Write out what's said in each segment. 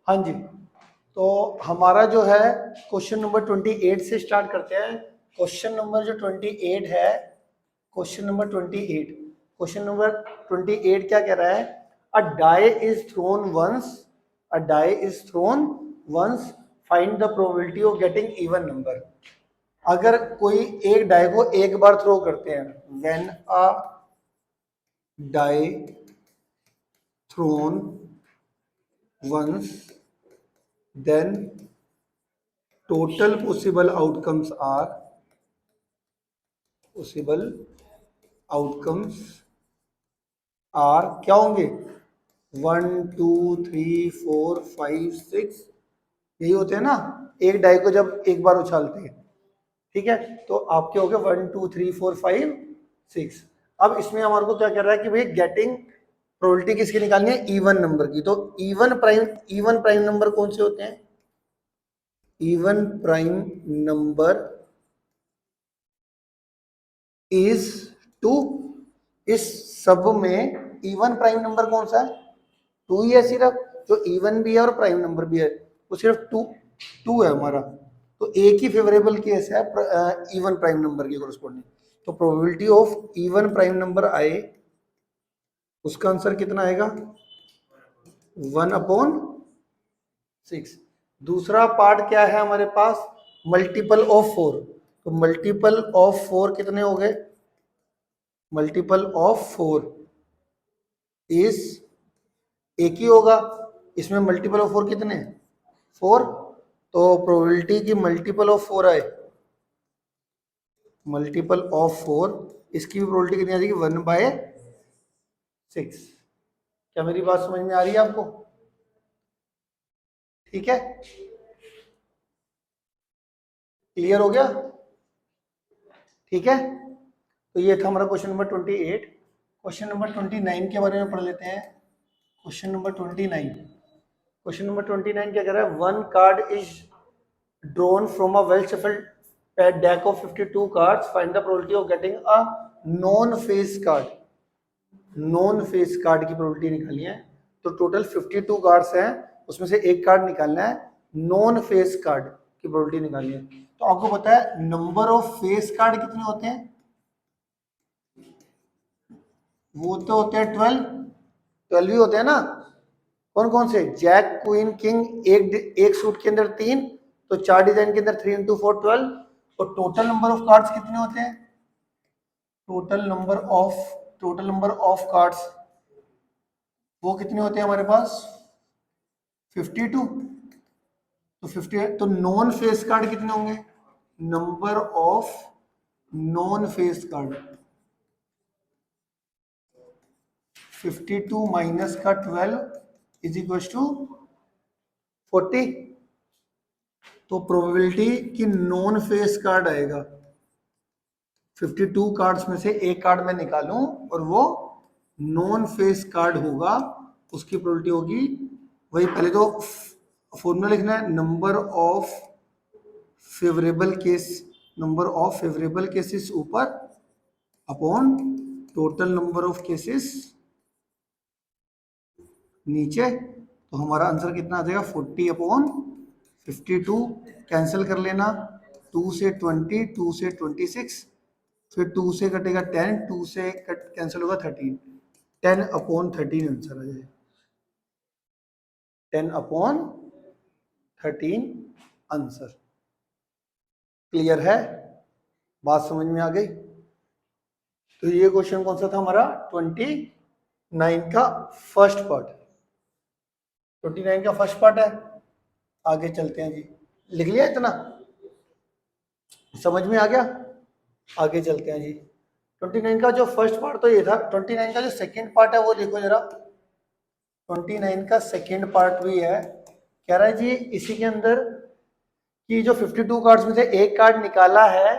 हाँ जी, तो हमारा जो है क्वेश्चन नंबर 28 से स्टार्ट करते हैं। क्वेश्चन नंबर जो 28 है, क्वेश्चन नंबर 28, क्वेश्चन नंबर 28 क्या कह रहा है? A die is thrown once, a die is thrown once, find the probability of getting even number. अगर कोई एक डाई को एक बार थ्रो करते हैं, when a die thrown once, then total possible outcomes are क्या होंगे? 1 2 3 4 5 6, यही होते हैं ना एक डाई को जब एक बार उछालते हैं। ठीक है, तो आपके हो गए 1 2 3 4 5 6। अब इसमें हमारे को क्या कह रहा है कि भाई गेटिंग प्रोबेबिलिटी किसकी निकालनी है? इवन नंबर की। तो इवन प्राइम नंबर कौन से होते हैं? Even prime number is 2। इस सब में इवन प्राइम नंबर कौन सा है? 2 ही है सिर्फ। जो इवन भी है और प्राइम नंबर भी है वो सिर्फ 2 है हमारा। तो एक ही फेवरेबल केस है इवन प्राइम नंबर की कोरस्पॉन्डिंग। तो probability of even prime number आए, उसका आंसर कितना आएगा? 1/6। दूसरा पार्ट क्या है हमारे पास? Multiple of 4। तो मल्टीपल ऑफ 4 कितने हो गए? मल्टीपल ऑफ 4 इज एक ही होगा। इसमें मल्टीपल ऑफ 4 कितने? 4। तो प्रोबेबिलिटी की मल्टीपल ऑफ 4 आए, मल्टीपल ऑफ 4, इसकी भी प्रोबेबिलिटी कितनी आ जाएगी? 1/6। क्या मेरी बात समझ में आ रही है आपको? ठीक है, क्लियर हो गया? ठीक है, तो ये था हमारा क्वेश्चन नंबर 28। क्वेश्चन नंबर 29 के बारे में पढ़ लेते हैं। क्वेश्चन नंबर 29, क्वेश्चन नंबर 29 क्या कह रहा है? One card is drawn from a well shuffled deck of 52 cards, find the probability of getting a non face card। Non face card की प्रोबेबिलिटी निकालनी है। तो टोटल 52 कार्ड्स हैं, उसमें से एक कार्ड निकालना है, नॉन फेस कार्ड की प्रोबेबिलिटी निकालनी है। तो आपको पता है नंबर ऑफ फेस कार्ड कितने होते हैं? वो तो होते हैं 12 ही होते हैं ना। कौन कौन से? जैक क्वीन किंग, एक सूट के अंदर 3, तो 4 डिजाइन के अंदर 3 × 4 12। और टोटल नंबर ऑफ कार्ड्स कितने होते हैं? टोटल नंबर ऑफ कार्ड्स वो कितने होते हैं हमारे पास? 52। तो 50, तो नॉन फेस कार्ड कितने होंगे? Number of non face card 52 minus का 12 इज इक्वल टू 40। तो प्रोबेबिलिटी कि नॉन फेस कार्ड आएगा, 52 कार्ड्स में से एक कार्ड मैं निकालूं और वो नॉन फेस कार्ड होगा, उसकी प्रोबेबिलिटी होगी वही। पहले तो फॉर्मूला लिखना है, नंबर ऑफ फेवरेबल केसेस ऊपर upon total number of cases नीचे। तो हमारा आंसर कितना आ जाएगा? 40/52। कैंसिल कर लेना, 2 से 20, 2 से 26, फिर 2 से कटेगा 10, 2 से कट कैंसिल होगा 13, 10/13 आंसर आ जाएगा। 10/13 आंसर। क्लियर है? बात समझ में आ गई? तो ये क्वेश्चन कौन सा था हमारा? 29 का फर्स्ट पार्ट। 29 का फर्स्ट पार्ट है। आगे चलते हैं जी। लिख लिया इतना? समझ में आ गया? आगे चलते हैं जी। 29 का जो फर्स्ट पार्ट तो ये था। 29 का जो सेकंड पार्ट है वो देखो जरा। 29 का सेकंड पार्ट भी है। कह रहा है जी इसी के अंदर कि जो 52 कार्ड्स में से एक कार्ड निकाला है,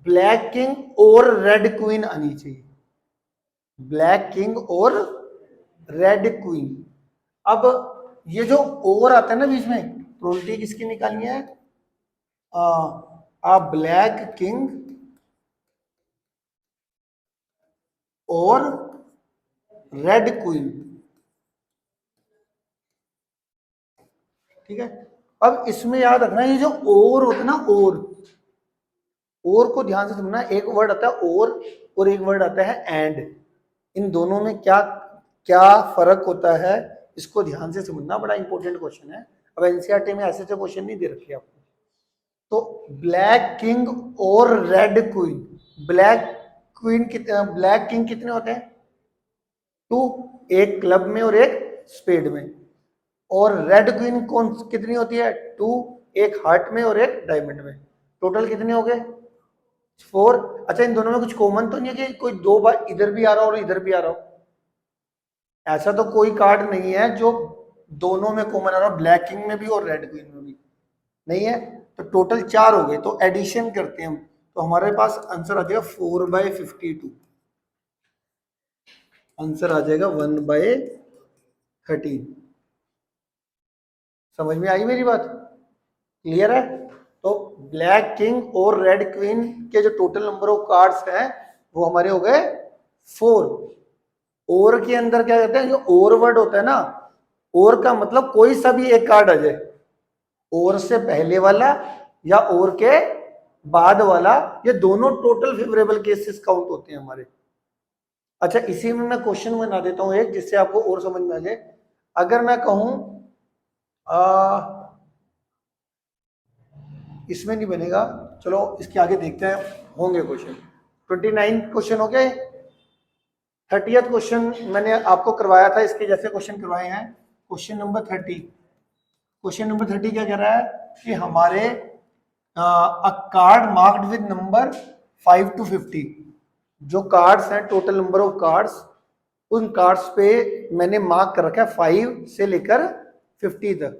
ब्लैक किंग और रेड क्वीन आनी चाहिए। ब्लैक किंग और रेड क्वीन। अब ये जो और आता है ना बीच में, प्रोबेबिलिटी किसकी निकालनी है? ब्लैक किंग और रेड क्वीन। ठीक है। अब इसमें याद रखना ये जो और होता है ना, और को ध्यान से सुनना। एक वर्ड आता है और एक वर्ड आता है एंड। इन दोनों में क्या क्या फर्क होता है इसको ध्यान से समझना, बड़ा इंपॉर्टेंट क्वेश्चन है। अब एनसीईआरटी में ऐसे क्वेश्चन नहीं दे रखे आपको। तो ब्लैक किंग और रेड क्वीन, ब्लैक किंग कितने होते हैं? 2, एक क्लब में और एक स्पेड में। और रेड क्वीन कौन कितनी होती है? 2, एक हार्ट में और एक डायमंड में। टोटल कितने हो गए? 4। अच्छा, इन दोनों में कुछ कॉमन तो नहीं है कि कोई 2 बार इधर भी आ रहा हो और इधर भी आ रहा हो? ऐसा तो कोई कार्ड नहीं है जो दोनों में कॉमन आ रहा हो, ब्लैक किंग में भी और रेड क्वीन में भी नहीं है। तो टोटल 4 हो गए। तो एडिशन करते हैं हम, तो हमारे पास आंसर आ जाएगा 4/52। आंसर आ जाएगा 1/13। समझ में आई मेरी बात? क्लियर है? तो ब्लैक किंग और रेड क्वीन के जो टोटल नंबर ऑफ कार्ड्स हैं वो हमारे हो गए 4। और के अंदर क्या कहते हैं, जो और वर्ड होता है ना, और का मतलब कोई सा भी एक कार्ड आ जाए, और से पहले वाला या और के बाद वाला, ये दोनों टोटल फेवरेबल केसेस काउंट होते हैं हमारे। अच्छा, इसी में मैं क्वेश्चन बना देता हूं एक, जिससे आपको और समझ में आ जाए। अगर मैं कहूं इसमें नहीं बनेगा, चलो इसके आगे देखते हैं होंगे क्वेश्चन। 29 क्वेश्चन हो गए। 30th क्वेश्चन मैंने आपको करवाया था, इसके जैसे क्वेश्चन करवाए हैं। Question number 30। क्वेश्चन नंबर 30 क्या कह रहा है कि हमारे अ card marked with number 5 to 50, जो कार्ड्स हैं, टोटल नंबर ऑफ कार्ड्स, उन कार्ड्स पे मैंने मार्क कर रखा है 5 से लेकर 50 तक।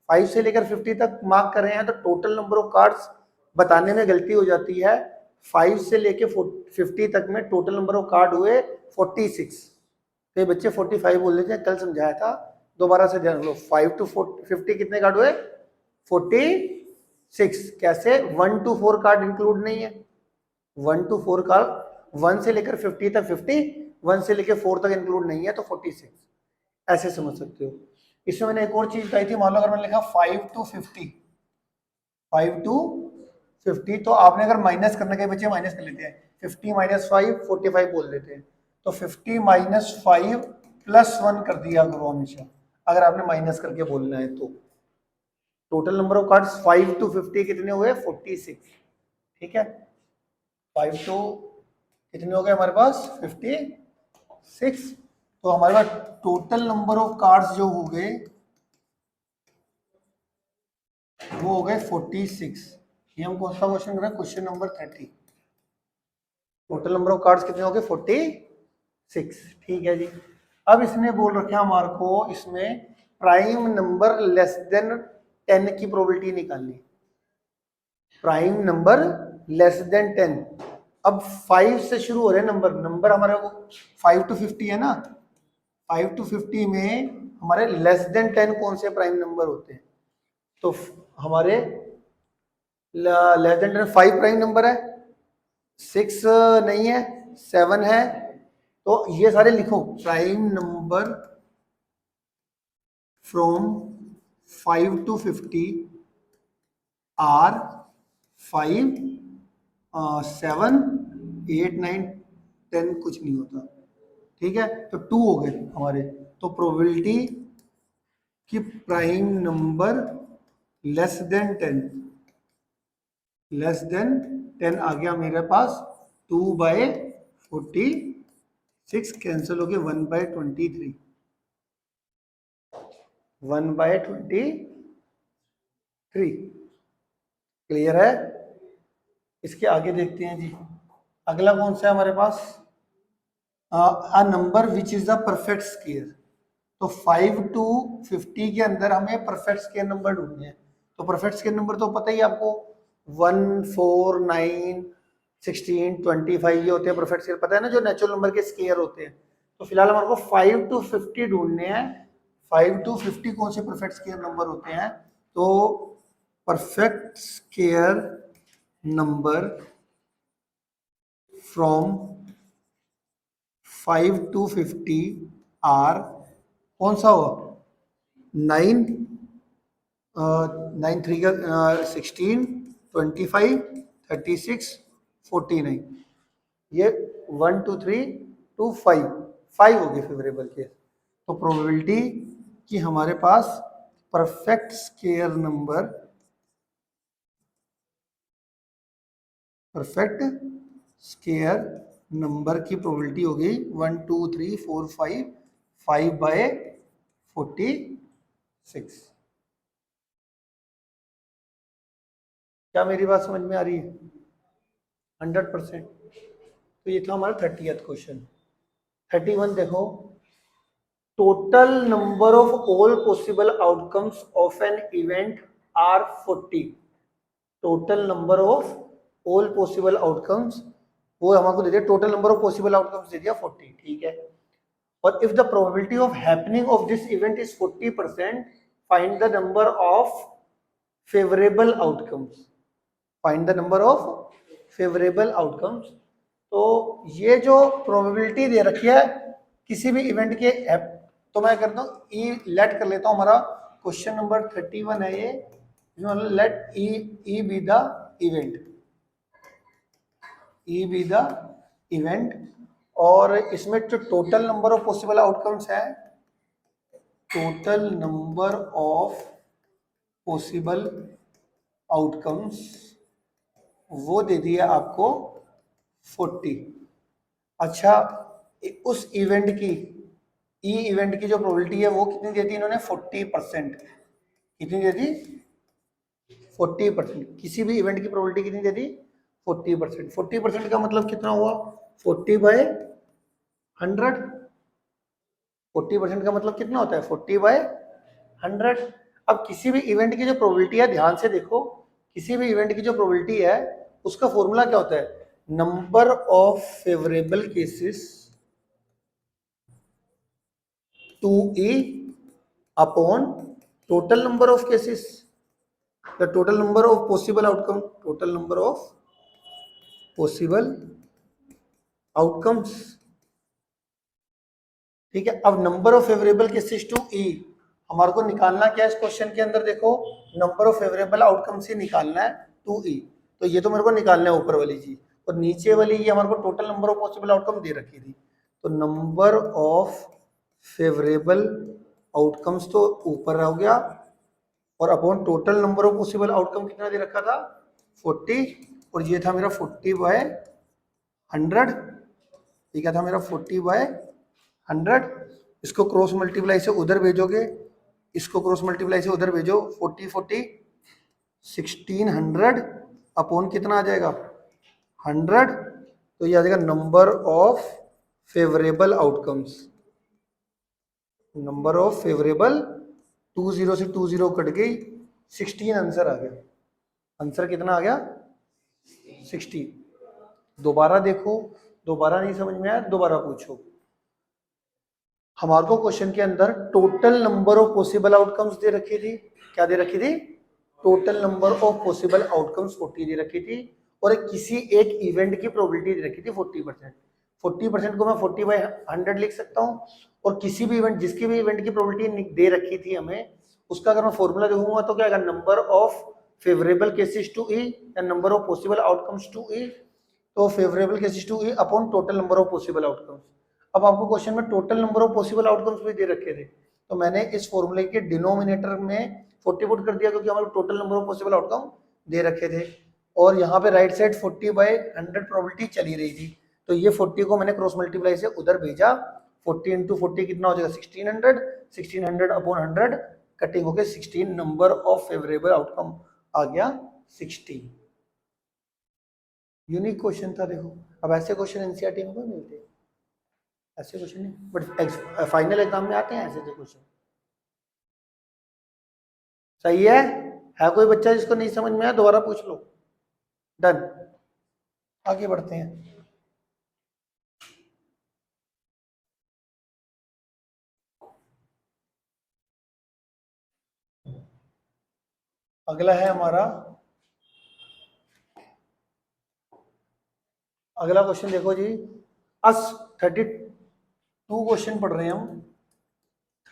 5 से लेकर 50 तक मार्क कर रहे हैं, तो टोटल नंबर ऑफ कार्ड्स बताने में गलती हो जाती है। 5 से लेकर 50 तक में टोटल नंबर ऑफ कार्ड हुए 46। तो बच्चे 45 बोल लेते हैं, कल समझाया था, दोबारा से ध्यान लो। 5 to 50 कितने कार्ड हुए? 46। कैसे? 1 to 4 कार्ड इंक्लूड नहीं है। 1 to 4 कार्ड, 1 से लेकर 50 तक 50, 1 से लेकर 4 तक इंक्लूड नहीं है, तो 46 ऐसे समझ सकते हो। इसमें मैंने एक और चीज बताई थी। मान लो अगर मैंने लिखा 5 to 50, 5 to 50, तो आपने अगर माइनस करने के बच्चे माइनस कर लेते हैं, 50 minus 5 45 बोल देते हैं। तो 50 minus 5 plus 1 कर दिया करो हमेशा, अगर आपने माइनस करके बोलना है तो। Total number of cards 5 to 50 कितने हुए? 46। ठीक है, 5 to कितने हो गए हमारे पास? 56। तो हमारे पास टोटल नंबर ऑफ कार्ड्स जो हो गए वो हो गए 46। ये हम कौन सा क्वेश्चन कर रहे हैं? Question number 30। Total number of cards कितने हो गए? 46। ठीक है जी। अब इसने बोल रखे हमारे को इसमें प्राइम नंबर लेस देन 10 की प्रोबेबिलिटी निकालनी। Prime number less than 10। अब 5 से शुरू हो रहे नंबर हमारे को 5 to 50 है ना। 5 to 50 में हमारे लेस देन 10 कौन से प्राइम नंबर होते हैं? तो हमारे लेस देन 10 5 प्राइम नंबर है, 6 नहीं है, 7 है। तो ये सारे लिखो, prime number from 5 to 50 are 5, 7, 8, 9, 10 कुछ नहीं होता। ठीक है, तो 2 हो गए हमारे। तो प्रोबेबिलिटी कि प्राइम नंबर लेस देन 10 आ गया मेरे पास 2/46 कैंसिल हो गया 1/23। 1/23। क्लियर है? इसके आगे देखते हैं जी। अगला कौन सा है हमारे पास? A number which is the perfect square. तो 5 to 50 के अंदर हमें परफेक्ट स्क्वायर नंबर ढूंढने हैं। तो परफेक्ट स्क्वायर नंबर तो पता ही आपको, 1, 4, 9, 16, 25 ये होते हैं परफेक्ट स्क्वायर, पता है ना, जो नेचुरल नंबर के स्क्वायर होते हैं। तो फिलहाल हमारे को 5 to 50 ढूंढने हैं। 5 to 50 कौन से परफेक्ट स्क्वायर नंबर होते हैं? तो perfect square number from 5 to 50 are कौन सा होगा? 9, 9 3 का 16, 25, 36, 49, ये 1 2 3 2 5 5 हो गए फेवरेबल केस। तो प्रोबेबिलिटी कि हमारे पास perfect square number, perfect square number की प्रोबेबिलिटी हो गई 1 2 3 4 5 5/46। क्या मेरी बात समझ में आ रही है? 100%। तो ये था हमारा 30th क्वेश्चन। 31 देखो, total number of all possible outcomes of an event are 40। Total number of all possible outcomes, वो हमको दे दिया, total number of possible outcomes दे दिया 40, ठीक है। और if the probability of happening of this event is 40%, find the number of favourable outcomes. Find the number of favourable outcomes. तो ये जो प्रोबेबिलिटी दे रखी है किसी भी इवेंट के, तो मैं करता हूँ ई लेट कर लेता हूँ, हमारा क्वेश्चन नंबर 31 है ये, let E be the event, E be the event. और इसमें जो total number of possible outcomes है, total number of possible outcomes वो दे दिया आपको 40। अच्छा, उस इवेंट की, ई इवेंट की जो प्रोबेबिलिटी है वो कितनी देती इन्होंने? 40%। कितनी देती? 40%। किसी भी इवेंट की प्रोबेबिलिटी कितनी देती? 40%। 40% का मतलब कितना हुआ? 40/100। 40% का मतलब कितना होता है? 40/100। अब किसी भी इवेंट की जो प्रोबेबिलिटी है, ध्यान से देखो, किसी भी इवेंट की जो प्रोबेबिलिटी है उसका फॉर्मूला क्या होता है? Number of favourable cases to E upon total number of cases, the total number of possible outcome, total number of possible outcomes, ठीक है। अब number of favourable cases to E, हमारे को निकालना क्या है इस क्वेश्चन के अंदर? देखो, नंबर ऑफ फेवरेबल आउटकम से निकालना है टू ई, तो ये तो मेरे को निकालना है ऊपर वाली चीज, और नीचे वाली ये हमारे को total number of possible outcome दे रखी थी। तो नंबर ऑफ फेवरेबल आउटकम्स तो ऊपर हो गया, और upon total number of possible outcome कितना दे रखा था? 40, और ये था मेरा 40/100। ये क्या था मेरा? 40/100। इसको क्रॉस मल्टीप्लाई से उधर भेजोगे, इसको क्रॉस मल्टीप्लाई से उधर भेजो, 40 40 1600 अपॉन कितना आ जाएगा? 100। तो ये आ जाएगा number of favourable outcomes, number of favourable, 20 से 20 कट गई, 16 आंसर आ गया। आंसर कितना आ गया? 60। दोबारा देखो, दोबारा नहीं समझ में आया दोबारा पूछो। हमारे को क्वेश्चन के अंदर total number of possible outcomes दे रखी थी। क्या दे रखी थी? Total number of possible outcomes 40 दे रखी थी, और किसी एक इवेंट की प्रोबेबिलिटी दे रखी थी 40%। 40% को मैं 40/100 लिख सकता हूँ, और किसी भी इवेंट, जिसकी भी इवेंट की प्रोबेबिलिटी दे रखी थी हमें, उसका अगर मैं फॉर्मूला देखूंगा तो क्या आएगा? Number of favourable cases to E या number of possible outcomes to E. तो favourable cases to E upon total number of possible outcomes. अब आपको क्वेश्चन में total number of possible outcomes भी दे रखे थे, तो मैंने इस फॉर्मूले के डिनोमिनेटर में 40 पुट कर दिया, क्योंकि हमारे total number of possible outcome दे रखे थे, और यहाँ पे राइट साइड 40/100 प्रोबेबिलिटी चली रही थी, तो ये 40 को मैंने क्रॉस मल्टीप्लाई से उधर भेजा। 40 × 40 कितना हो जाएगा? 1600। 1600 अपॉन 100 कटिंग होके 16, नंबर ऑफ फेवरेबल आउटकम आ गया 16। यूनिक क्वेश्चन था। देखो, अब ऐसे क्वेश्चन एनसीईआरटी में कोई मिलते, ऐसे क्वेश्चन नहीं, बट फाइनल एग्जाम में आते हैं ऐसे क्वेश्चन। सही है कोई बच्चा जिसको नहीं समझ में आया दोबारा पूछ लो। डन, आगे बढ़ते हैं। अगला है हमारा, अगला क्वेश्चन देखो जी, अस 32 क्वेश्चन पढ़ रहे हैं हम।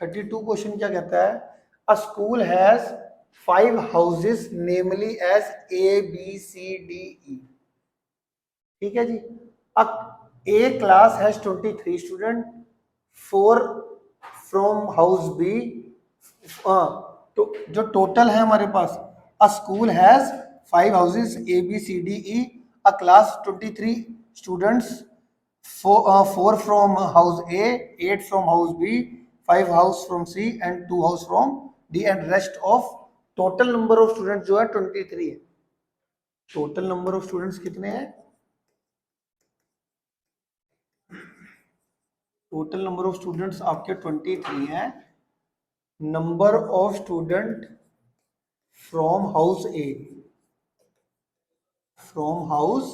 32 क्वेश्चन क्या कहता है? अ school has 5 houses namely as A, B, C, D, E. ठीक है जी. A class has 23 students, 4 from house B. तो जो टोटल है हमारे पास, a school has 5 houses A, B, C, D, E, a class 23 students, 4 from house A, 8 from house B, 5 house from C and 2 house from D and rest of total number of students जो है 23 है. Total number of students कितने हैं? Total number of students आपके 23 हैं. Number of student from house A, from house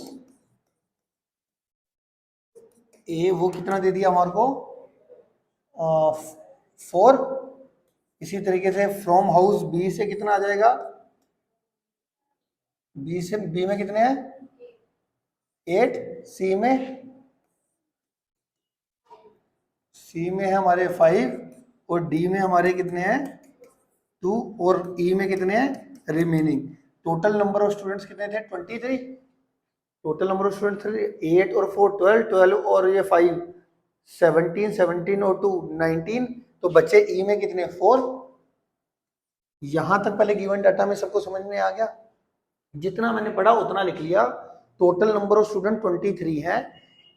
A वो कितना दे दिया हमारे को? 4. इसी तरीके से फ्रॉम हाउस बी से कितना आ जाएगा? बी में कितने हैं? 8. सी में है हमारे 5 और डी में हमारे कितने हैं? 2 और ई में कितने हैं? Remaining. Total number of students कितने थे? 23. टोटल नंबर ऑफ स्टूडेंट्स 8 और 4 12 और ये 5 17 और 2 19. तो बच्चे ई में कितने? 4. यहां तक पहले गिवन डाटा में सबको समझ में आ गया? जितना मैंने पढ़ा उतना लिख लिया. टोटल नंबर ऑफ स्टूडेंट 23 है.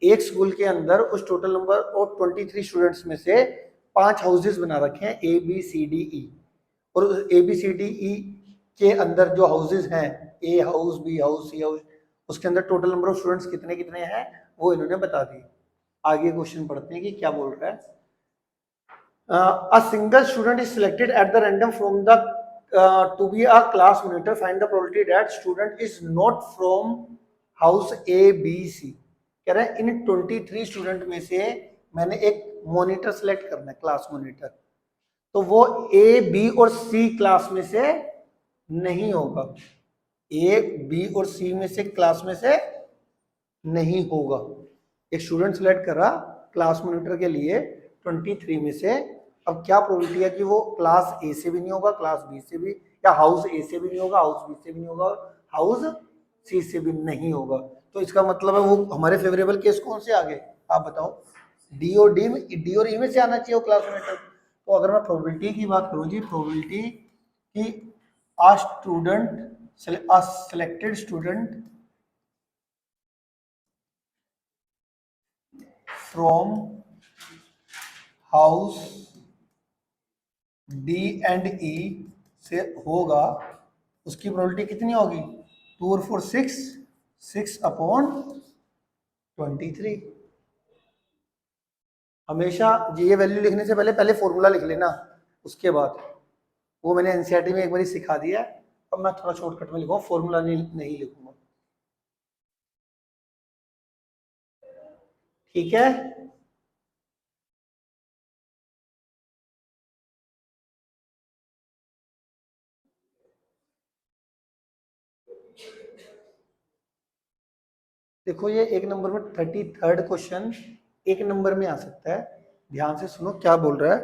एक स्कूल के अंदर उस टोटल नंबर ऑफ 23 स्टूडेंट्स में से 5 हाउसेस बना रखे हैं A B C D E. और A B C D E के अंदर जो हाउसेस हैं, A house, B house, C house, उसके अंदर टोटल नंबर ऑफ स्टूडेंट्स कितने कितने हैं वो इन्होंने बता दी. आगे क्वेश्चन पढ़ते हैं कि क्या बोल रहा है. A single student is selected at the random from the to be a class monitor. Find the probability that student is not from house A, B, C. कह रहा है इन 23 स्टूडेंट में से मैंने एक मॉनिटर सेलेक्ट करना है, क्लास मॉनिटर. तो वो ए, बी और सी क्लास में से नहीं होगा. ए, बी और सी में से क्लास में से नहीं होगा. एक स्टूडेंट सेलेक्ट करा क्लास मॉनिटर के लिए 23 में से. अब क्या प्रोबेबिलिटी है कि वो क्लास ए से भी नहीं होगा, क्लास बी से भी, या हाउस ए से भी नहीं होगा, हाउस बी से भी नहीं होगा, हाउस सी से भी नहीं होगा. तो इसका मतलब है वो हमारे फेवरेबल केस कौन से आ गए? आप बताओ. डी और ई में से आना चाहिए वो क्लास मॉनिटर. तो अगर मैं प्रोबेबिलिटी की बात करूं जी, प्रोबेबिलिटी कि a selected student from house D and E से होगा, उसकी प्रोबेबिलिटी कितनी होगी? 2 और 4 6 अपॉन 23. हमेशा ये वैल्यू लिखने से पहले फॉर्मूला लिख लेना, उसके बाद. वो मैंने एनसीईआरटी में एक बार सिखा दिया. अब मैं थोड़ा शॉर्टकट में लिखूंगा, फॉर्मूला नहीं लिखूंगा. ठीक है. देखो ये एक नंबर में 33rd क्वेश्चन एक नंबर में आ सकता है. ध्यान से सुनो क्या बोल रहा है.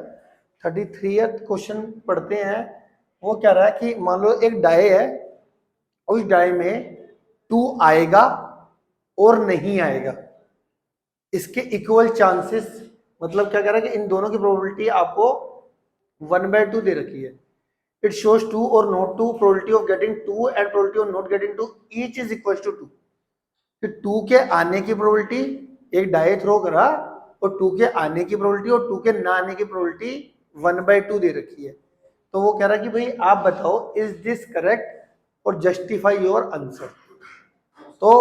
33th क्वेश्चन पढ़ते हैं. वो क्या रहा है कि मान लो एक डाई है, उस डाई में 2 आएगा और नहीं आएगा. इसके इक्वल चांसेस, मतलब क्या कह रहा है कि इन दोनों की प्रोबेबिलिटी आपको 1/2 दे रखी है. इट शोज 2 और not 2, probability of getting 2 and probability of not getting 2 each is equal to 2. 2 के आने की प्रोबेबिलिटी, एक डाई थ्रो करा और 2 के आने की प्रोबेबिलिटी और 2 के ना आने की प्रोबेबिलिटी 1/2 दे रखी है. तो वो कह रहा है कि भाई आप बताओ इज दिस करेक्ट और जस्टिफाई योर आंसर. तो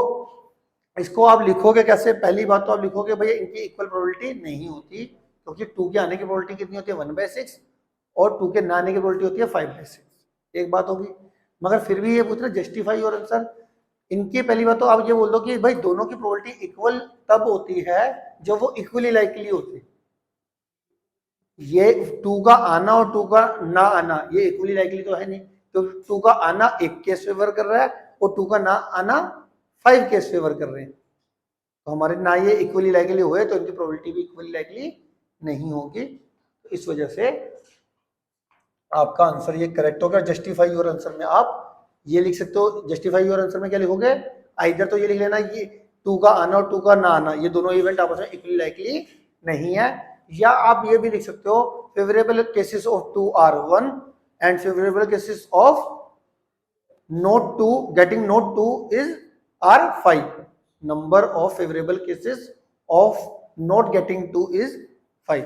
इसको आप लिखोगे कैसे? पहली बात तो आप लिखोगे भैया इनकी इक्वल प्रोबेबिलिटी नहीं होती, क्योंकि 2 के आने की प्रोबेबिलिटी कितनी होती है? 1/6 और 2 के ना आने की प्रोबेबिलिटी होती है 5/6. एक बात होगी. मगर फिर भी ये पूछ रहे जस्टिफाई योर आंसर. इनकी पहली बात तो आप ये बोल दो कि भाई दोनों की प्रोबेबिलिटी इक्वल तब होती है जब वो इक्वली लाइकली होती है. ये 2 का आना और 2 का ना आना ये इक्वली लाइकली तो है नहीं. तो 2 का आना 1 केस फेवर कर रहा है और 2 का ना आना 5 केस फेवर कर रहे हैं. तो हमारे ना ये इक्वली लाइकली हुए तो इनकी प्रोबेबिलिटी भी इक्वली लाइकली नहीं होगी. तो इस वजह से आपका आंसर ये करेक्ट होगा। जस्टिफाई योर आंसर में आप ये लिख सकते हो। जस्टिफाई योर आंसर में क्या लिखोगे? आइदर तो ये लिख लेना ये 2 का आना और 2 का ना आना, ये दोनों इवेंट आपस में इक्वली लाइकली नहीं है। या आप ये भी लिख सकते हो favourable cases of 2 are 1 and favourable cases of not 2 getting not 2 is are 5। Number of favourable cases of not getting 2 is 5।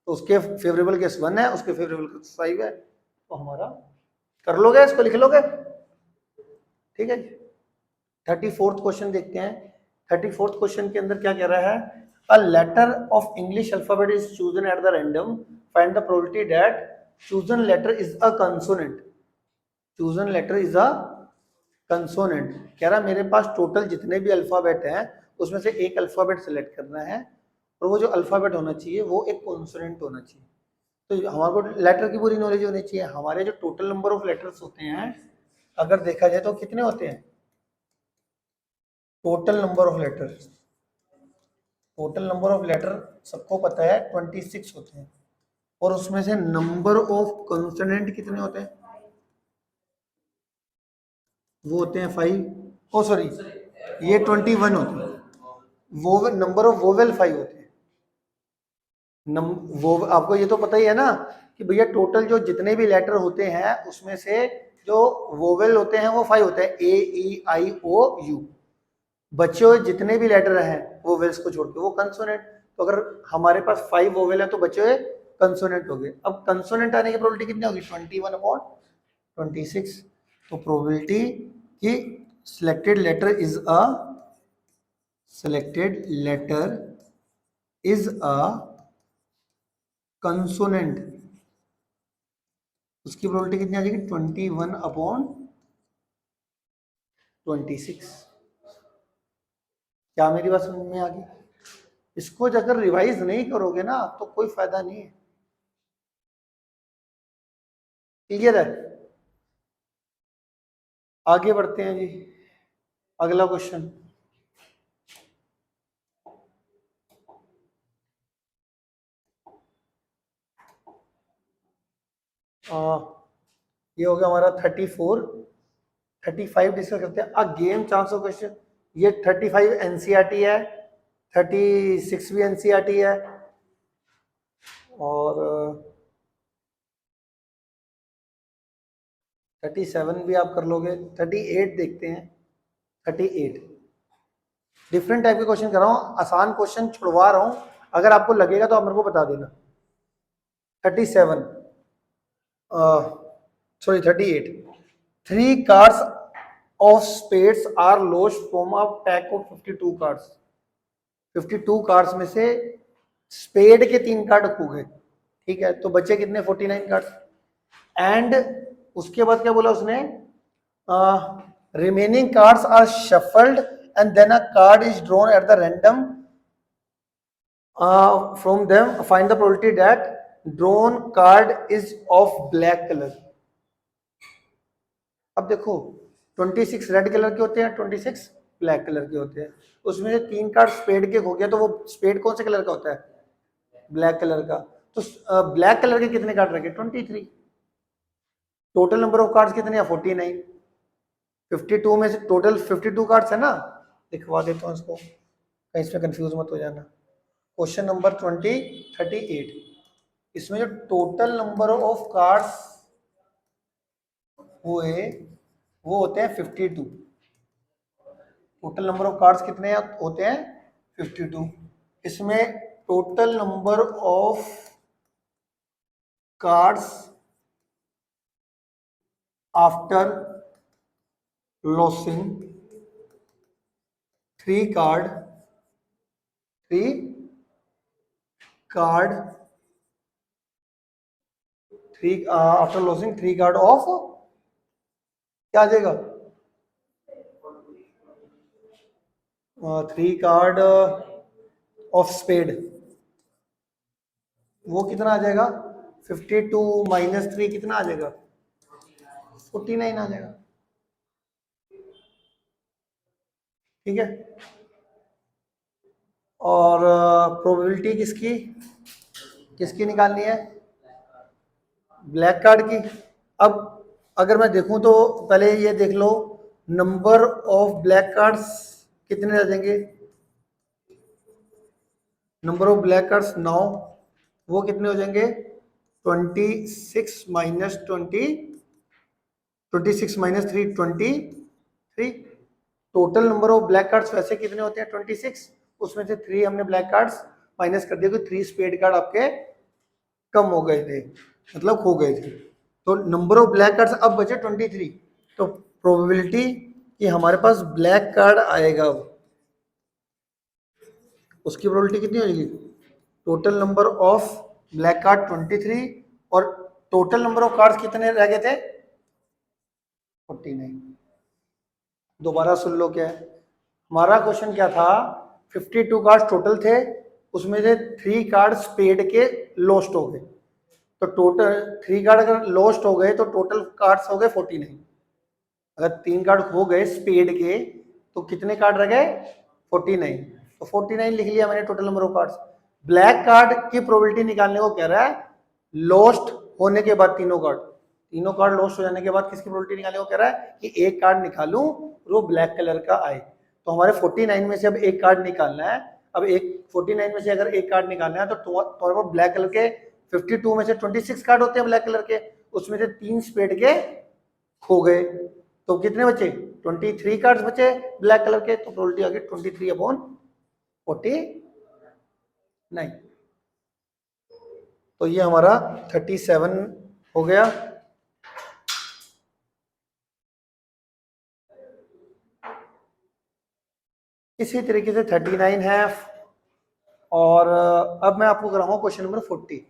तो उसके फेवरेबल केस 1 है, उसके फेवरेबल केस 5 है। तो हमारा कर लोगे, इसको लिख लोगे, ठीक है। 34th क्वेश्चन देखते हैं। 34th क्वेश्चन के अंदर क्या कह रहा है? A letter of English alphabet is chosen at the random, find the probability that chosen letter is a consonant. Chosen letter is a consonant. कह रहा है मेरे पास टोटल जितने भी अल्फाबेट हैं उसमें से एक अल्फाबेट सेलेक्ट करना है और वो जो अल्फाबेट होना चाहिए वो एक कॉन्सोनेंट होना चाहिए। तो हमारे को लेटर की पूरी नॉलेज होनी चाहिए। हमारे जो टोटल नंबर ऑफ लेटर्स होते हैं अगर देखा जाए तो कितने होते हैं? Total number of letter, total number of letter सबको पता है 26 होते हैं। और उसमें से नंबर ऑफ कंसोनेंट कितने होते हैं? वो होते हैं 5। ओ सॉरी, ये 21 होते हैं। वो नंबर ऑफ वोवेल 5 होते हैं। वो आपको ये तो पता ही है ना कि भैया टोटल जो जितने भी लेटर होते हैं उसमें से जो वोवेल होते हैं वो 5 होते हैं, ए ई आई ओ यू। बचे हुए जितने भी लेटर हैं वोवेल्स को छोड़ के वो कंसोनेंट। तो अगर हमारे पास 5 वोवेल है तो बचे हुए कंसोनेंट हो गए। अब कंसोनेंट आने की प्रोबेबिलिटी कितनी होगी? 21/26। तो प्रोबेबिलिटी कि selected letter is a consonant, उसकी प्रोबेबिलिटी कितनी आ जाएगी? 21/26। क्या मेरी बात समझ में आ गई? इसको अगर रिवाइज नहीं करोगे ना तो कोई फायदा नहीं है। क्लियर है? आगे बढ़ते हैं जी। अगला क्वेश्चन, ये हो गया हमारा 34। 35 डिस्कस करते हैं। A game chance of question. ये 35 एनसीईआरटी है, 36 भी एनसीईआरटी है और 37 भी आप कर लोगे। 38 देखते हैं। 38 डिफरेंट टाइप के क्वेश्चन कर रहा हूँ, आसान क्वेश्चन छुड़वा रहा हूँ। अगर आपको लगेगा तो आप मेरे को बता देना। 37 sorry 38। 3 cards of spades are lost from a pack of 52 cards. 52 cards में से स्पेड के 3 कार्ड खो गए, ठीक है। तो बचे कितने? 49 कार्ड्स। एंड उसके बाद क्या बोला उसने? Remaining cards are shuffled and then a card is drawn at the random from them, find the probability that drawn card is of black colour. अब देखो 26 रेड कलर के होते हैं, 26 ब्लैक कलर के होते हैं। उसमें से 3 कार्ड स्पेड के हो गया तो वो स्पेड कौन से कलर का होता है? ब्लैक कलर का। तो ब्लैक कलर के कितने कार्ड रखे? 23। टोटल नंबर ऑफ कार्ड्स कितने हैं? 49। 52 में से टोटल 52 कार्ड्स है ना। लिखवा देता हूँ इसको, कहीं इसमें कंफ्यूज मत हो जाना। क्वेश्चन नंबर 38, इसमें जो टोटल नंबर ऑफ कार्ड्स हुए वो होते हैं 52। टोटल नंबर ऑफ कार्ड्स कितने होते हैं? 52। इसमें total number of cards after losing 3 card after losing 3 card of, क्या आ जाएगा? 3 कार्ड ऑफ स्पेड। वो कितना आ जाएगा? 52 माइनस 3 कितना आ जाएगा? 49 आ जाएगा, ठीक है। और प्रोबेबिलिटी किसकी किसकी निकालनी है? ब्लैक कार्ड की। अब अगर मैं देखूं तो पहले ये देख लो, नंबर ऑफ ब्लैक कार्ड्स कितने रह जाएंगे, नंबर ऑफ ब्लैक कार्ड्स 9, वो कितने हो जाएंगे 26 minus 20, 26 minus 3 23। Total number of black cards वैसे कितने होते हैं 26, उसमें से 3 हमने ब्लैक कार्ड्स माइनस कर दिया, क्योंकि 3 स्पेड कार्ड आपके कम हो गए थे, मतलब खो गए थे। तो नंबर ऑफ ब्लैक कार्ड्स अब बचे 23। तो प्रोबेबिलिटी कि हमारे पास ब्लैक कार्ड आएगा, उसकी प्रोबेबिलिटी कितनी हो जाएगी, total number of black card 23 और टोटल नंबर ऑफ कार्ड्स कितने रह गए थे 49। दोबारा सुन लो क्या है हमारा क्वेश्चन, क्या था 52 कार्ड्स टोटल थे, उसमें से 3 कार्ड स्पेड के लॉस्ट हो गए, तो टोटल 3 कार्ड अगर लॉस्ट हो गए तो टोटल कार्ड्स हो गए 49। अगर 3 कार्ड खो गए स्पेड के तो कितने कार्ड रह गए 49, तो 49 लिख लिया मैंने total number of cards. Black card की प्रोबेबिलिटी निकालने को कह रहा है लॉस्ट होने के बाद तीनों कार्ड लॉस्ट हो जाने के बाद किसकी प्रोबेबिलिटी निकालने को कह रहा है कि एक कार्ड निकालूं और वो ब्लैक कलर का आए। तो हमारे 49 में से अब एक कार्ड निकालना है। अब एक 49 में से अगर एक कार्ड निकालना है तो तुम्हारे पास ब्लैक कलर के 52 में से 26 कार्ड होते हैं ब्लैक कलर के, उसमें से 3 स्पेड के खो गए, तो कितने बचे 23 कार्ड्स बचे ब्लैक कलर के, तो प्रोबेबिलिटी आ गई 23/49। तो ये हमारा 37 हो गया। इसी तरीके से 39 है। और अब मैं आपको कराऊंगा क्वेश्चन नंबर 40।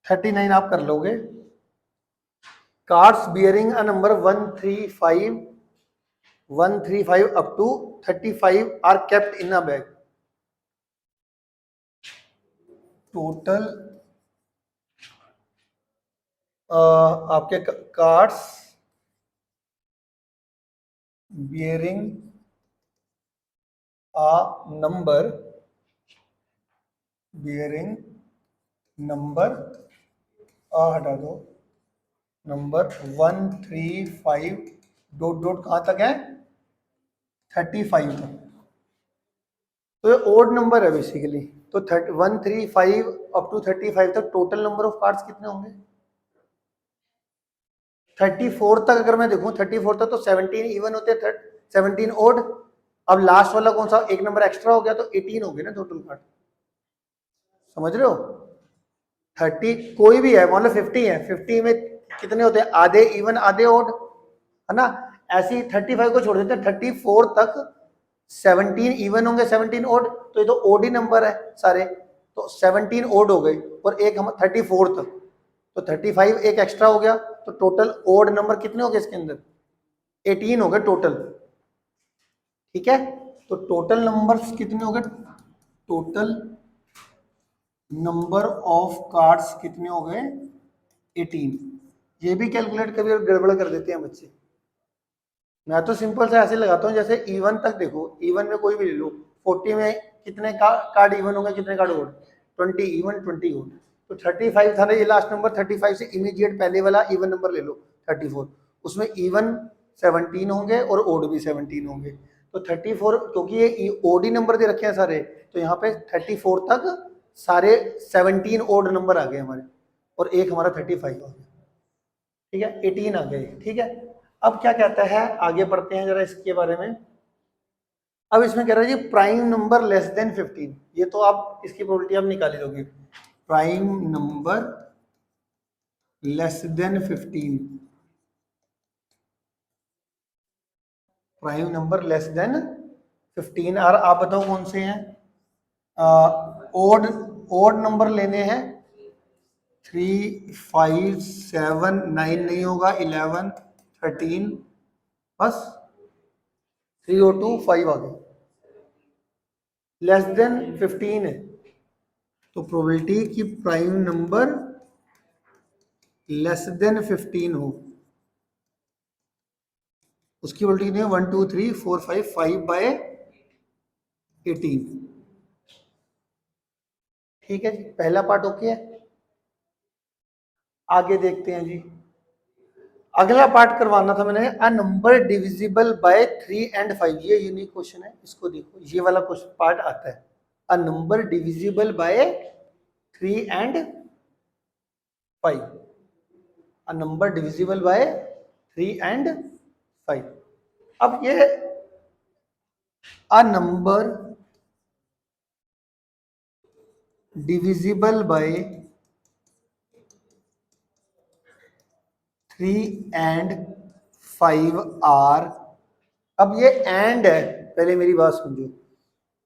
39 आप कर लोगे। Cards bearing a number 135 up to 35 are kept in a bag. Total आपके कार्ड्स बियरिंग a number हटा दो, नंबर 135 डॉट डॉट कहां तक है 35 तक, तो ये ओड नंबर है बेसिकली। तो 135 अप टू 35 तक टोटल नंबर ऑफ कार्ड्स कितने होंगे 34 तक। अगर मैं देखूं 34 तक तो 17 इवन होते हैं, 17 ओड। अब लास्ट वाला कौन सा एक नंबर एक्स्ट्रा हो गया तो 18 हो गए ना टोटल कार्ड, समझ रहे हो। 30 कोई भी है, मान लो 50 है, 50 में कितने होते हैं आधे इवन आधे ओड, है ना। ऐसे ही 35 को छोड़ देते हैं 34 तक 17 इवन होंगे 17 ओड, तो ये तो ओड ही नंबर है सारे, तो 17 ओड हो गए और एक हम 34 तक, तो 35 एक एक्स्ट्रा हो गया, तो टोटल ओड नंबर कितने हो गए इसके अंदर 18 हो गए टोटल, ठीक है। तो टोटल नंबर्स कितने हो गए, टोटल नंबर ऑफ कार्ड्स कितने हो गए 18। ये भी कैलकुलेट कभी गड़बड़ कर देते हैं बच्चे। मैं तो सिंपल से ऐसे लगाता हूँ जैसे इवन तक देखो, इवन में कोई भी ले लो, 40 में कितने कार्ड इवन होंगे कितने कार्ड ओड 20 इवन 20 ओड, तो 35 था ना ये लास्ट नंबर, 35 से इमीडिएट पहले वाला इवन नंबर ले लो 34, उसमें इवन 17 होंगे और ओड भी 17 होंगे, तो 34 क्योंकि ये ओड ही नंबर दे रखे हैं सारे, तो यहाँ पे 34 तक सारे 17 ओड नंबर आ गए हमारे और एक हमारा 35 आ गया, ठीक है 18 आ गए, ठीक है। अब क्या कहता है आगे बढ़ते हैं जरा इसके बारे में। अब इसमें कह रहा है जी प्राइम नंबर लेस देन 15, ये तो आप इसकी प्रोबेबिलिटी आप निकाल लोगे, prime number less than 15, prime number less than 15, और आप बताओ कौन से हैं, ओड ओड नंबर लेने हैं 3 5 7 9 नहीं होगा 11 13, बस 3 और 2 5 आ गए, लेस देन 15 है, तो प्रोबेबिलिटी कि प्राइम नंबर लेस देन 15 हो उसकी प्रोबेबिलिटी कितनी है 1 2 3 4 5 5/18, ठीक है जी, पहला पार्ट ओके है। आगे देखते हैं जी, अगला पार्ट करवाना था मैंने, अ नंबर डिविजिबल बाय 3 एंड 5। ये यूनिक क्वेश्चन है, इसको देखो, ये वाला क्वेश्चन पार्ट आता है, a number divisible by 3 and 5, a number divisible by 3 and 5। अब ये a number divisible by 3 and 5 or, अब ये एंड है, पहले मेरी बात समझो,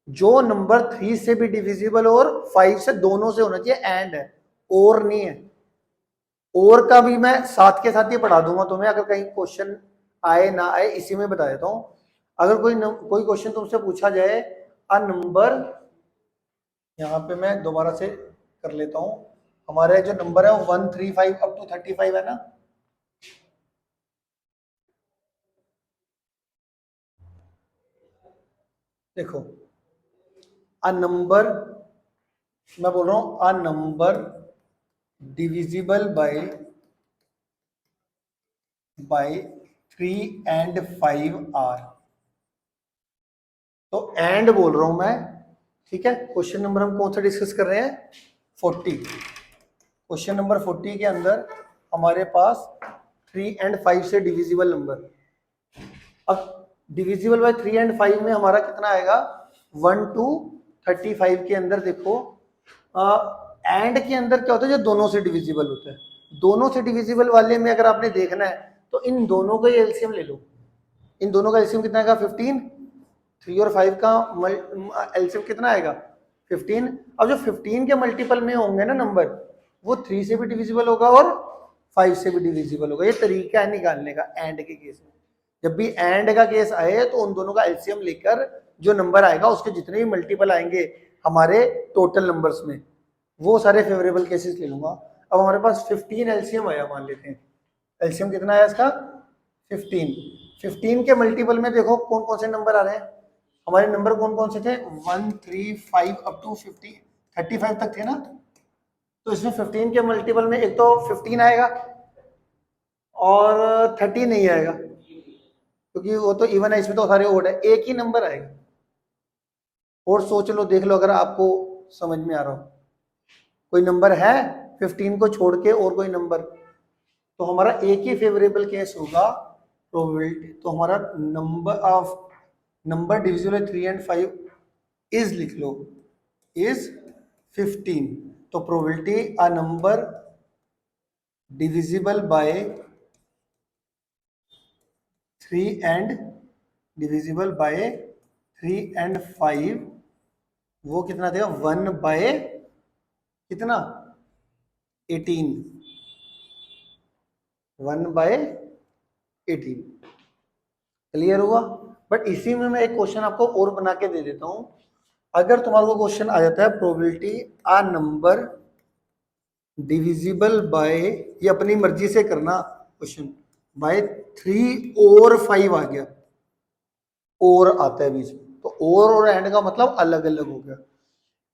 जो नंबर 3 से भी डिविजिबल और 5 से, दोनों से होना चाहिए, एंड है, और नहीं है। और का भी मैं साथ के साथ ही पढ़ा दूंगा तुम्हें, अगर कहीं क्वेश्चन आए ना आए, इसी में बता देता हूं। अगर कोई क्वेश्चन तुमसे पूछा जाए, अ नंबर, यहाँ पे मैं दोबारा से कर लेता हूं, हमारे जो नंबर है वो 135 अप टू 35 है ना, देखो, अ नंबर, मैं बोल रहा हूं, a number divisible by 3 and 5 or, तो एंड बोल रहा हूं मैं, ठीक है। क्वेश्चन नंबर हम कौन सा डिस्कस कर रहे हैं, 40। क्वेश्चन नंबर 40 के अंदर हमारे पास 3 एंड 5 से डिविजिबल नंबर, अब डिविजिबल बाय 3 एंड 5 में हमारा कितना आएगा, 1 टू 35 के अंदर देखो, एंड के अंदर क्या होता है, जो दोनों से डिविजिबल होता है, दोनों से डिविजिबल वाले में अगर आपने देखना है तो इन दोनों का एलसीएम ले लो। इन दोनों का एलसीएम कितना आएगा, 15। 3 और 5 का एलसीएम कितना आएगा, 15। अब जो 15 के मल्टीपल में होंगे ना नंबर, वो 3 से भी डिविजिबल होगा और 5 से भी डिविजिबल होगा। ये तरीका है निकालने का एंड के केस में। जब भी एंड का केस आए तो उन दोनों का एलसीएम लेकर जो नंबर आएगा उसके जितने भी मल्टीपल आएंगे हमारे टोटल नंबर्स में, वो सारे फेवरेबल केसेस ले लूंगा। अब हमारे पास 15 एलसीएम आया, मान लेते हैं एलसीएम कितना आया इसका, 15। 15 के मल्टीपल में देखो कौन कौन से नंबर आ रहे हैं, हमारे नंबर कौन कौन से थे, 1 3 5 अप टू 50 35 तक थे ना। तो इसमें 15 के मल्टीपल में एक तो 15 आएगा और 30 नहीं आएगा, क्योंकि वो तो इवन है, इसमें तो सारे ओड है, एक ही नंबर आएगा। और सोच लो, देख लो अगर आपको समझ में आ रहा हो, कोई नंबर है 15 को छोड़ के और कोई नंबर, तो हमारा एक ही फेवरेबल केस होगा प्रोबेबिलिटी। तो हमारा नंबर डिविजिबल 3 एंड 5 इज, लिख लो, इज 15। तो probability a number divisible by 3 and divisible by 3 and 5, वो कितना देगा, 1 बाय कितना, 18, 1 बाय 18। क्लियर हुआ। बट इसी में मैं एक क्वेश्चन आपको और बना के दे देता हूं। अगर तुम्हारे को क्वेश्चन आ जाता है probability a number divisible by, ये अपनी मर्जी से करना क्वेश्चन, बाय 3 और 5 आ गया, और आता है बीच में, तो और एंड का मतलब अलग अलग हो गया।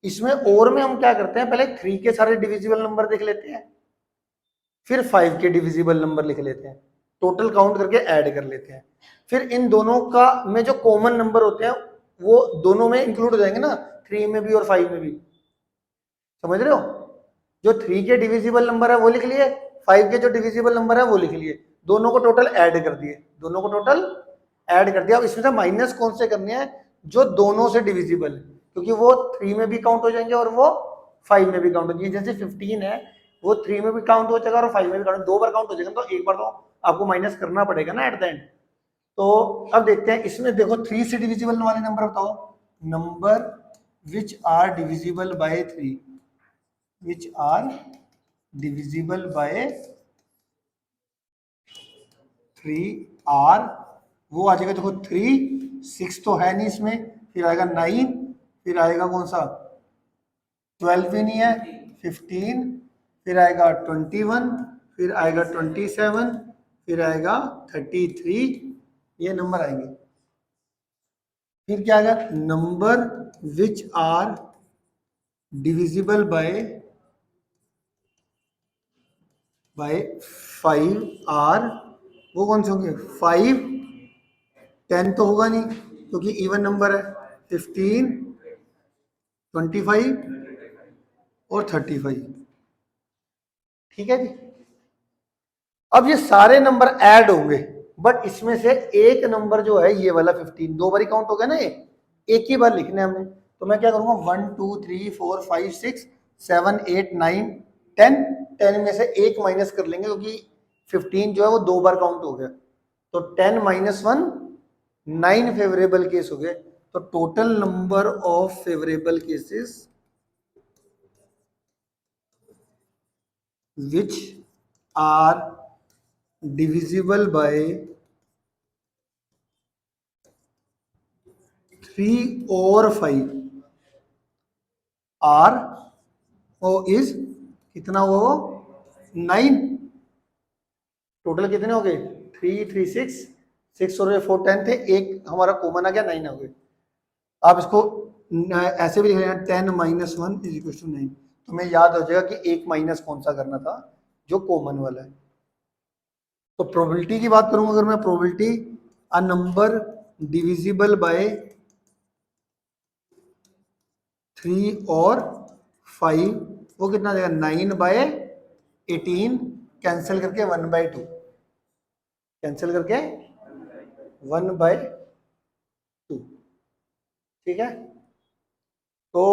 इसमें और में हम क्या करते हैं, पहले 3 के सारे डिविजिबल नंबर देख लेते हैं, फिर 5 के डिविजिबल नंबर लिख लेते हैं, टोटल काउंट करके ऐड कर लेते हैं, फिर इन दोनों का में जो कॉमन नंबर होते हैं वो दोनों में इंक्लूड हो जाएंगे ना, 3 में भी और 5 में भी। समझ रहे हो, जो 3 के डिविजिबल नंबर है वो लिख लिए, 5 के जो डिविजिबल नंबर है वो लिख लिए, दोनों को टोटल ऐड कर दिए, दोनों को टोटल ऐड कर दिया। अब इसमें से माइनस कौन से करने हैं, जो दोनों से डिविजिबल है, क्योंकि वो 3 में भी काउंट हो जाएंगे और वो 5 में भी काउंट हो जाएंगे। जैसे 15 है, वो 3 में भी काउंट हो जाएगा और 5 में भी काउंट, दो बार काउंट हो जाएगा, तो एक बार तो आपको माइनस करना पड़ेगा ना एट द एंड। तो अब देखते हैं इसमें, देखो 3 से डिविजिबल वाले नंबर बताओ, number which are divisible by 3, which are divisible by 3 or, वो आ जाएगा, देखो 3 6 तो है नहीं इसमें, फिर आएगा 9, फिर आएगा कौन सा, 12 भी नहीं है, 15, फिर आएगा 21, फिर आएगा 27, फिर आएगा 33, ये नंबर आएंगे। फिर क्या आएगा, number which are divisible by 5 or, वो कौन से होंगे? 5, 10 तो होगा नहीं क्योंकि इवन नंबर है। 15, 25 और 35। ठीक है जी। अब ये सारे नंबर ऐड होंगे, बट इसमें से एक नंबर जो है ये वाला 15 दो बारी काउंट हो गया ना, ये एक ही बार लिखना है हमने। तो मैं क्या करूंगा, 1 2 3 4 5 6 7 8 9 10, 10 में से एक माइनस कर लेंगे क्योंकि 15 जो है वो दो बार काउंट हो गया। तो 10 - 1 9 फेवरेबल केस हो गए। तो total number of favourable cases which are divisible by 3 or 5 are ओ इज कितना हुआ वो 9। टोटल कितने हो गए? 3 3 6 6 और 4 10 थे, एक हमारा कॉमन आ गया, 9 हो गए। आप इसको ऐसे भी लिख रहे हैं 10 - 1 इज इक्वल टू 9। तुम्हें याद हो जाएगा कि एक माइनस कौन सा करना था, जो कॉमन वाला है। तो प्रोबेबिलिटी की बात करूंगा, अगर मैं probability a number divisible by 3 और 5, वो कितना आ जाएगा 9/18, कैंसिल करके 1/2, कैंसिल करके 1/2। ठीक है। तो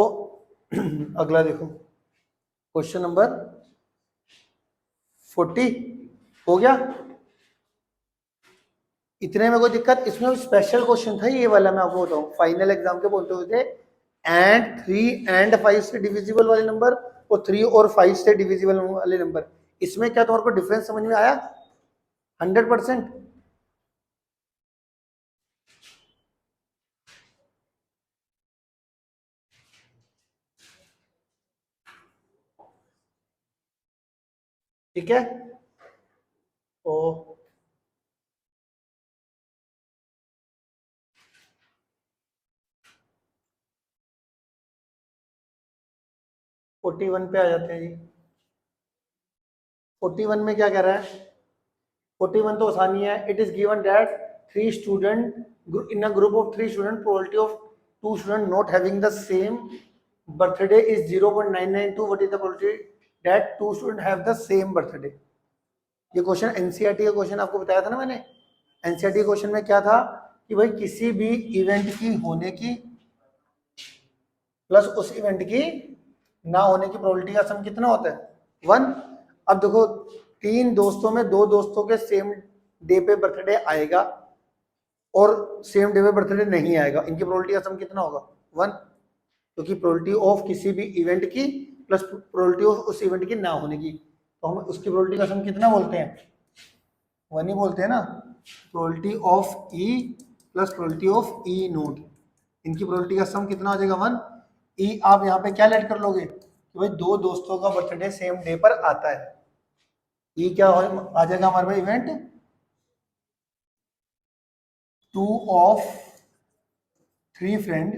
अगला देखो, क्वेश्चन नंबर 40 हो गया। इतने में कोई दिक्कत? इसमें स्पेशल क्वेश्चन था ये वाला, मैं आपको बताऊं, फाइनल एग्जाम के बोलते हुए थे एंड 3 एंड 5 से डिविजिबल वाले नंबर और 3 और 5 से डिविजिबल वाले नंबर। इसमें क्या तुम्हारे को डिफरेंस समझ में आया? 100%। ठीक है। तो 41 पे आ जाते हैं जी। 41 में क्या कह रहा है? 41 तो आसानी है। It is given that 3 student in a group of 3 student, probability of 2 student not having the same birthday is 0.992। What is the probability that 2 student have the same birthday? ये क्वेश्चन एनसीईआरटी का question आपको बताया था ना मैंने। NCERT question में क्या था कि भाई किसी भी इवेंट की होने की प्लस उस इवेंट की ना होने की प्रोबेबिलिटी का सम कितना होता है? 1। अब देखो, 3 दोस्तों में 2 दोस्तों के सेम डे पे बर्थडे आएगा और सेम डे पे बर्थडे नहीं आएगा, इनकी प्रोबेबिलिटी का सम कितना होगा? 1। क्योंकि प्रोबेबिलिटी ऑफ किसी भी इवेंट की प्लस प्रोबेबिलिटी ऑफ उस इवेंट की ना होने की, तो हम उसकी प्रोबेबिलिटी का सम कितना बोलते हैं? 1 ही बोलते हैं ना। Probability of E plus probability of E note, इनकी प्रोबेबिलिटी का सम कितना हो जाएगा? 1। ई आप यहाँ पे क्या लेट कर लोगे कि भाई 2 दोस्तों का बर्थडे सेम डे पर आता है। ई क्या आ जाएगा हमारे पास? Event 2 of 3 friend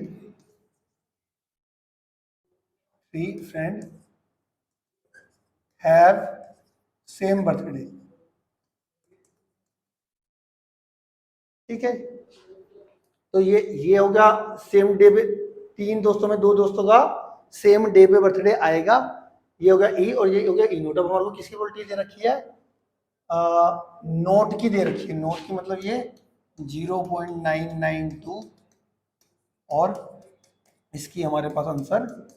have same birthday। ठीक है। तो ये हो गया सेम डे पे, 3 दोस्तों में 2 दोस्तों का सेम डे पे बर्थडे आएगा, ये हो गया ई, और ये हो गया ई नोट। अब हमारे को किसकी प्रोबेबिलिटी दे रखी है? नोट की दे रखी है। नोट की मतलब ये 0.992, और इसकी हमारे पास आंसर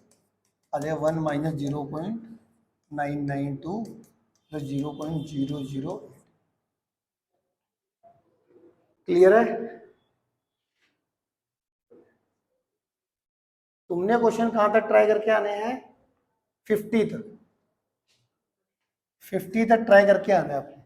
आ जाएगा 1 - 0.992 प्लस 0.00। क्लियर है? तुमने क्वेश्चन कहां तक ट्राई करके आने हैं? 50 तक। 50 तक ट्राई करके आना है आपने।